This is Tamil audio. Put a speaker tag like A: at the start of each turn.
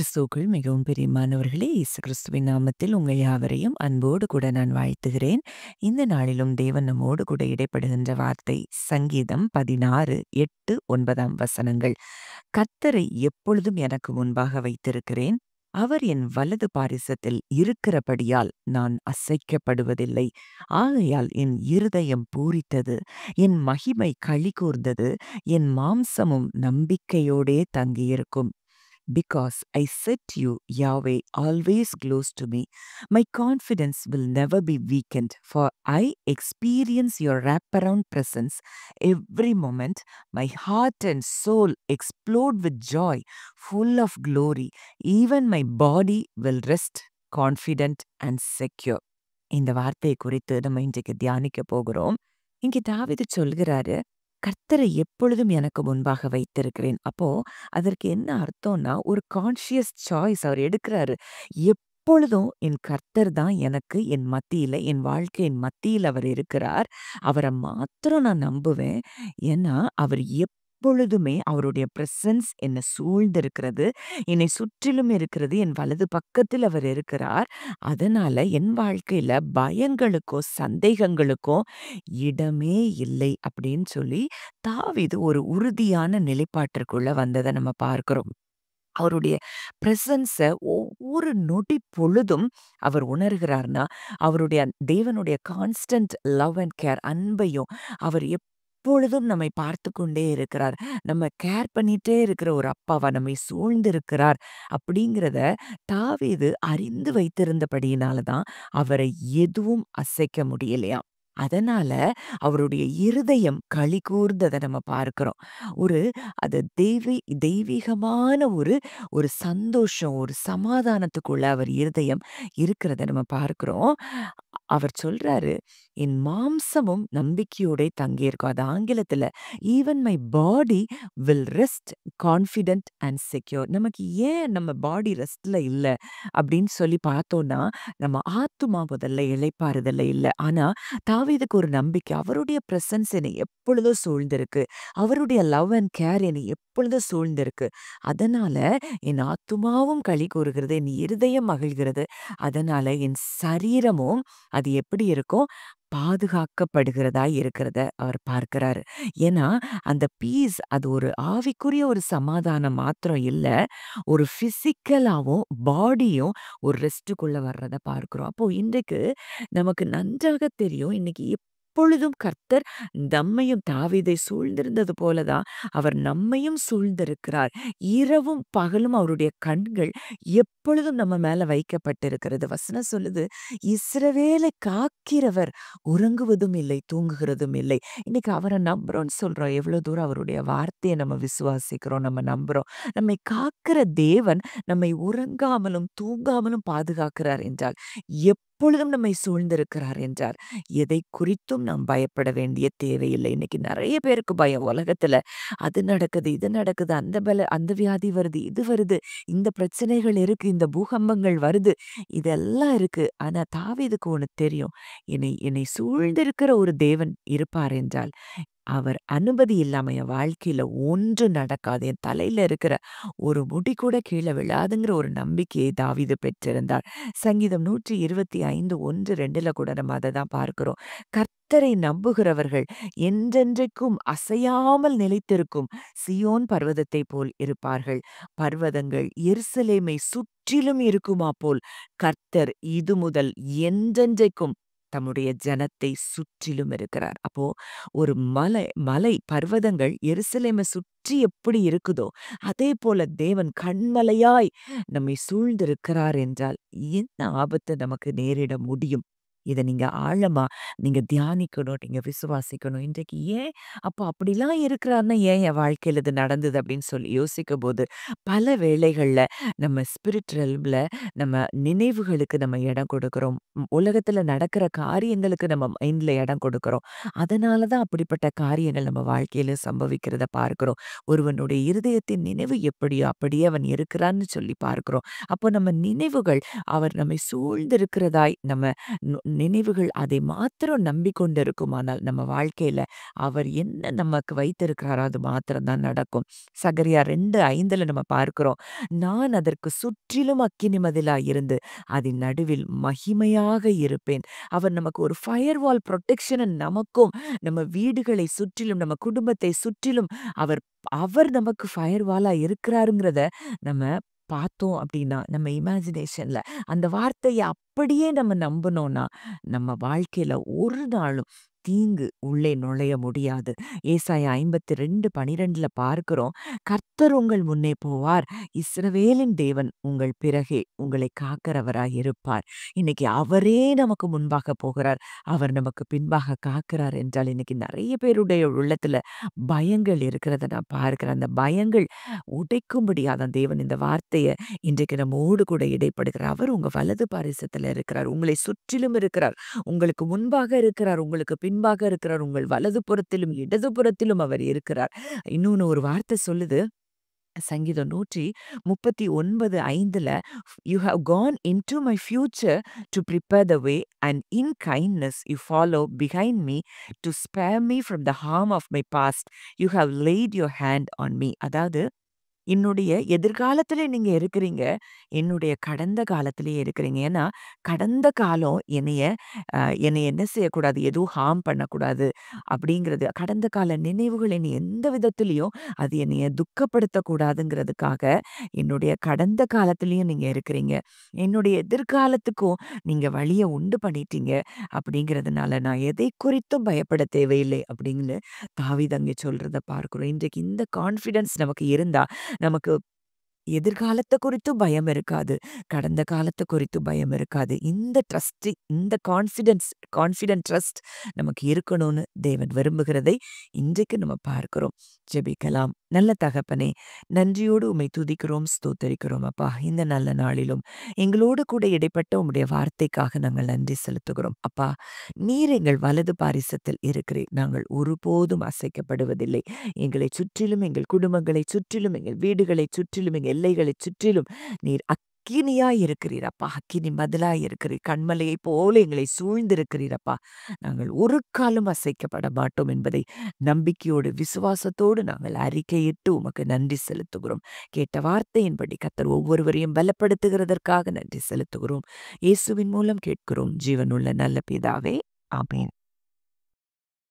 A: கிறிஸ்துவுக்குள் மிகவும் பிரியமானவர்களே, இயேசு கிறிஸ்துவின் நாமத்தில் உங்கள் யாவரையும் அன்போடு கூட நான் வாழ்த்துகிறேன். இந்த நாளிலும் தேவன் நம்மோடு கூட இடைப்படுகின்ற வார்த்தை சங்கீதம் 16, 8, 9 வசனங்கள். கர்த்தரை எப்பொழுதும் எனக்கு முன்பாக வைத்திருக்கிறேன். அவர் என் வலது பாரிசத்தில் இருக்கிறபடியால் நான் அசைக்கப்படுவதில்லை. ஆகையால் என் இருதயம் பூரித்தது, என் மகிமை களிகூர்ந்தது, என் மாம்சமும் நம்பிக்கையோடே தங்கியிருக்கும். Because I said to you, Yahweh always close to me. My confidence will never be weakened, for I experience your wraparound presence every moment. My heart and soul explode with joy, full of glory. Even my body will rest confident and secure. இந்த வார்த்தையை குறித்து நம்ம இன்றைக்கு தியானிக்க போகிறோம். இங்கே தாவீது சொல்கிறாரு, கர்த்தரை எப்பொழுதும் எனக்கு முன்பாக வைத்திருக்கிறேன். அப்போ அதற்கு என்ன அர்த்தம்னா, ஒரு கான்ஷியஸ் சாய்ஸ் அவர் எடுக்கிறாரு. எப்பொழுதும் என் கர்த்தர் தான் எனக்கு என் மத்தியில, என் வாழ்க்கையின் மத்தியில அவர் இருக்கிறார். அவரை மாத்திரம் நான் நம்புவேன். ஏன்னா அவர் எப்பொழுதுமே அவருடைய பிரசன்ஸ் என்னை சூழ்ந்திருக்கிறது, என்னை சுற்றிலும் இருக்கிறது, என் வலது பக்கத்தில் அவர் இருக்கிறார். அதனால என் வாழ்க்கையில பயங்களுக்கோ சந்தேகங்களுக்கோ இடமே இல்லை அப்படின்னு சொல்லி தாவீது ஒரு உறுதியான நிலைப்பாட்டிற்குள்ள வந்ததை நம்ம பார்க்கிறோம். அவருடைய பிரசன்ஸ ஒவ்வொரு நொடி பொழுதும் அவர் உணர்கிறார்னா, அவருடைய தேவனுடைய கான்ஸ்டன்ட் லவ் அண்ட் கேர் அன்பையும் அவர் எப்பொழுதும் நம்மை பார்த்து கொண்டே இருக்கிறார். நம்ம கேர் பண்ணிட்டே இருக்கிற ஒரு அப்பாவா நம்மை சூழ்ந்திருக்கிறார் அப்படிங்கிறத தாவீது அறிந்து வைத்திருந்தபடியினால தான் அவரை எதுவும் அசைக்க முடியலையாம். அதனால அவருடைய இருதயம் களிகூர்ந்ததை நம்ம பார்க்கிறோம். ஒரு அது தெய்வீகமான ஒரு சந்தோஷம், ஒரு சமாதானத்துக்குள்ள அவர் இருதயம் இருக்கிறத நம்ம பார்க்கிறோம். அவர் சொல்றாரு, என் மாம்சமும் நம்பிக்கையோட தங்கியிருக்கும். அது ஆங்கிலத்துல even my body will rest confident and secure. நமக்கு ஏன் நம்ம பாடி ரெஸ்ட்ல இல்ல அப்படின்னு சொல்லி பார்த்தோம்னா, நம்ம ஆத்துமா முதல்ல இளைப்பாறுதல்ல இல்ல. ஆனா தாவீதுக்கு ஒரு நம்பிக்கை, அவருடைய பிரசன்ஸ் என்னை எப்பொழுதும் சூழ்ந்திருக்கு, அவருடைய லவ் அண்ட் கேர் என்னை எப்பொழுதும் சூழ்ந்திருக்கு. அதனால என் ஆத்துமாவும் களி கூறுகிறது, என் இருதயம் மகிழ்கிறது. அதனால என் சரீரமும் அது எப்படி இருக்கும், பாதுகாக்கப்படுகிறதா இருக்கிறத அவர் பார்க்கிறாரு. ஏன்னா அந்த பீஸ் அது ஒரு ஆவிக்குரிய ஒரு சமாதானம் மாத்திரம் இல்ல, ஒரு பிசிக்கலாவும் பாடியும் ஒரு ரெஸ்ட்டுக்குள்ள வர்றத பார்க்கிறோம். அப்போ இன்றைக்கு நமக்கு நன்றாக தெரியும், இன்னைக்கு எப்பொழுதும் கர்த்தர் நம்மையும் தாவீதை சூழ்ந்திருந்தது போலதான் அவர் நம்மையும் சூழ்ந்திருக்கிறார். இரவும் பகலும் அவருடைய கண்கள் எப்பொழுதும் நம்ம மேல வைக்கப்பட்டிருக்கிறது. வசனம் சொல்லுது, இஸ்ரவேலை காக்கிறவர் உறங்குவதும் இல்லை, தூங்குகிறதும் இல்லை. இன்னைக்கு அவரை நம்புறோம்னு சொல்றோம். எவ்வளவு தூரம் அவருடைய வார்த்தையை நம்ம விசுவாசிக்கிறோம், நம்ம நம்புறோம். நம்மை காக்கிற தேவன் நம்மை உறங்காமலும் தூங்காமலும் பாதுகாக்கிறார் என்றால், எப்பொழுதும் நம்மை சூழ்ந்திருக்கிறார் என்றார், எதை குறித்தும் நாம் பயப்பட வேண்டிய தேவையில்லை. இன்னைக்கு நிறைய பேருக்கு பயம். உலகத்துல அது நடக்குது, இது நடக்குது, அந்த வியாதி வருது, இது வருது, இந்த பிரச்சனைகள் இருக்கு, இந்த பூகம்பங்கள் வருது, இதெல்லாம் இருக்கு. ஆனா தாவீதுக்கு ஒண்ணு தெரியும், என்னை சூழ்ந்திருக்கிற ஒரு தேவன் இருப்பார் என்றால், அவர் அனுமதி இல்லாம என் வாழ்க்கையில ஒன்று நடக்காது. என் தலையில இருக்கிற ஒரு முடி கூட கீழே விழாதுங்கிற ஒரு நம்பிக்கையை தாவீது பெற்றிருந்தார். சங்கீதம் 125, 1, 2ல கூட நம்ம அதை தான் பார்க்கிறோம். கர்த்தரை நம்புகிறவர்கள் என்றென்றைக்கும் அசையாமல் நிலைத்திருக்கும் சியோன் பர்வதத்தை போல் இருப்பார்கள். பர்வதங்கள் எருசலேமை சுற்றிலும் இருக்குமா போல் கர்த்தர் இது முதல் என்றென்றைக்கும் தம்முடைய ஜனத்தை சுற்றிலும் இருக்கிறார். அப்போ ஒரு மலை பர்வதங்கள் எருசலேமை சுற்றி எப்படி இருக்குதோ, அதே போல தேவன் கண்மலையாய் நம்மை சூழ்ந்திருக்கிறார் என்றால் என்ன ஆபத்து நமக்கு நேரிட முடியும்? இதை நீங்க ஆழமா நீங்க தியானிக்கணும், நீங்க விசுவாசிக்கணும். இன்றைக்கு ஏன் அப்போ அப்படிலாம் இருக்கிறாருன்னா ஏன் என் வாழ்க்கையில இது நடந்தது அப்படின்னு சொல்லி யோசிக்கும் போது, பல வேளைகள்ல நம்ம ஸ்பிரிச்சுவல்ல நம்ம நினைவுகளுக்கு நம்ம இடம் கொடுக்கிறோம். உலகத்துல நடக்கிற காரியங்களுக்கு நம்ம மைண்ட்ல இடம் கொடுக்கிறோம். அதனால தான் அப்படிப்பட்ட காரியங்கள் நம்ம வாழ்க்கையில சம்பவிக்கிறத பார்க்கிறோம். ஒருவனுடைய இருதயத்தின் நினைவு எப்படியோ அப்படியே அவன் இருக்கிறான்னு சொல்லி பார்க்கிறோம். அப்போ நம்ம நினைவுகள் அவர் நம்மை சூழ்ந்திருக்கிறதாய் நம்ம நினைவுகள் அதை மாத்திரம் நம்பிக்கொண்டு இருக்குமானால் நம்ம வாழ்க்கையில அவர் என்ன நமக்கு வைத்திருக்கிறாரோ அது மாத்திரம் தான் நடக்கும். சகரியா 2:5 நம்ம பார்க்கிறோம். நான் அதற்கு சுற்றிலும் அக்கினி மதிலாய் இருந்து அதன் நடுவில் மகிமையாக இருப்பேன். அவர் நமக்கு ஒரு ஃபயர்வால் புரொடெக்ஷன நமக்கும், நம்ம வீடுகளை சுற்றிலும், நம்ம குடும்பத்தை சுற்றிலும் அவர் அவர் நமக்கு ஃபயர்வாலா இருக்கிறாருங்கிறத நம்ம பார்த்தோம் அப்படின்னா, நம்ம இமேஜினேஷன்ல அந்த வார்த்தைய அப்படியே நம்ம நம்புனோம்னா, நம்ம வாழ்க்கையில ஒரு நாளும் தீங்கு உள்ளே நுழைய முடியாது. ஏசாயா 52:12 பார்க்கிறோம். கர்த்தர் உங்கள் முன்னே போவார். இஸ்ரவேலின் தேவன் உங்கள் பிறகே உங்களை காக்கிறவராய் இருப்பார். இன்னைக்கு அவரே நமக்கு முன்பாக போகிறார். அவர் நமக்கு பின்பாக காக்கிறார் என்றால், இன்னைக்கு நெறைய பேருடைய உள்ளத்துல பயங்கள் இருக்கிறத நான் பார்க்கிறேன். அந்த பயங்கள் உடைக்கும்படியாதான் தேவன் இந்த வார்த்தைய இன்றைக்கு நம்மோடு கூட இடைப்படுகிறார். அவர் உங்க வலது பாரிசத்துல இருக்கிறார். உங்களை சுற்றிலும் இருக்கிறார். உங்களுக்கு முன்பாக இருக்கிறார். உங்களுக்கு பின்பாக இருக்கிறார். உங்கள் வலது புறத்திலும், இடது புறத்திலும் அவர் இருக்கிறார். இன்னொன்னு ஒரு வார்த்தை சொல்லுது. சங்கீதம் 139:5 "You have gone into my future to prepare the way, and in kindness you follow behind me to spare me from the harm of my past. You have laid your hand on me." அதாவது என்னுடைய எதிர்காலத்திலே நீங்க இருக்கிறீங்க. என்னுடைய கடந்த காலத்திலேயே இருக்கிறீங்க. ஏன்னா, கடந்த காலம் என்னைய என்ன செய்யக்கூடாது, எதுவும் ஹார்ம் பண்ணக்கூடாது அப்படிங்கிறது. கடந்த கால நினைவுகள் என்னைய எந்த விதத்திலயும் அது என்னைய துக்கப்படுத்தக்கூடாதுங்கிறதுக்காக, என்னுடைய கடந்த காலத்திலயும் நீங்க இருக்கிறீங்க. என்னுடைய எதிர்காலத்துக்கும் நீங்க வழிய உண்டு பண்ணிட்டீங்க. அப்படிங்கிறதுனால நான் எதை குறித்தும் பயப்பட தேவையில்லை அப்படின்னு தாவீது அங்கே சொல்றத பார்க்கிறோம். இன்றைக்கு இந்த கான்ஃபிடன்ஸ் நமக்கு இருந்தா, நமக்கு எதிர்காலத்த குறித்தும் பயம் இருக்காது. கடந்த காலத்த குறித்து பயம் இருக்காது. இந்த ட்ரஸ்ட், இந்த கான்ஃபிடென்ட் ட்ரஸ்ட் நமக்கு இருக்கணும்னு தேவன் விரும்புகிறதை இன்றைக்கு நம்ம பார்க்கிறோம். ஜெபிக்கலாம். நல்ல தகப்பனே, நன்றியோடு உம்மை துதிக்கிறோம், ஸ்தோத்தரிக்கிறோம் அப்பா. இந்த நல்ல நாளிலும் எங்களோடு கூட இடைப்பட்ட உம்முடைய வார்த்தைக்காக நாங்கள் நன்றி செலுத்துகிறோம். அப்பா, நீர் எங்கள் வலது பாரிசத்தில் இருக்கிறீர். நாங்கள் ஒருபோதும் அசைக்கப்படுவதில்லை. எங்களைச் சுற்றிலும், எங்கள் குடும்பங்களைச் சுற்றிலும், எங்கள் வீடுகளைச் சுற்றிலும், எங்கள் எல்லைகளைச் சுற்றிலும் நீர் அக்கினியாய் இருக்கிறீர் அப்பா. அக்கினி மதிலாய் இருக்கிறீர். கன்மலையைப் போல எங்களை சூழ்ந்திருக்கிறீர் அப்பா. நாங்கள் ஒரு காலும் அசைக்கப்பட மாட்டோம் என்பதை நம்பிக்கையோடு, விசுவாசத்தோடு நாங்கள் அறிக்கையிட்டு உமக்கு நன்றி செலுத்துகிறோம். கேட்ட வார்த்தையின்படி கர்த்தர் ஒவ்வொருவரையும் பலப்படுத்துகிறதற்காக நன்றி செலுத்துகிறோம். இயேசுவின் மூலம் கேட்கிறோம் ஜீவனுள்ள நல்ல பிதாவே. ஆமென்.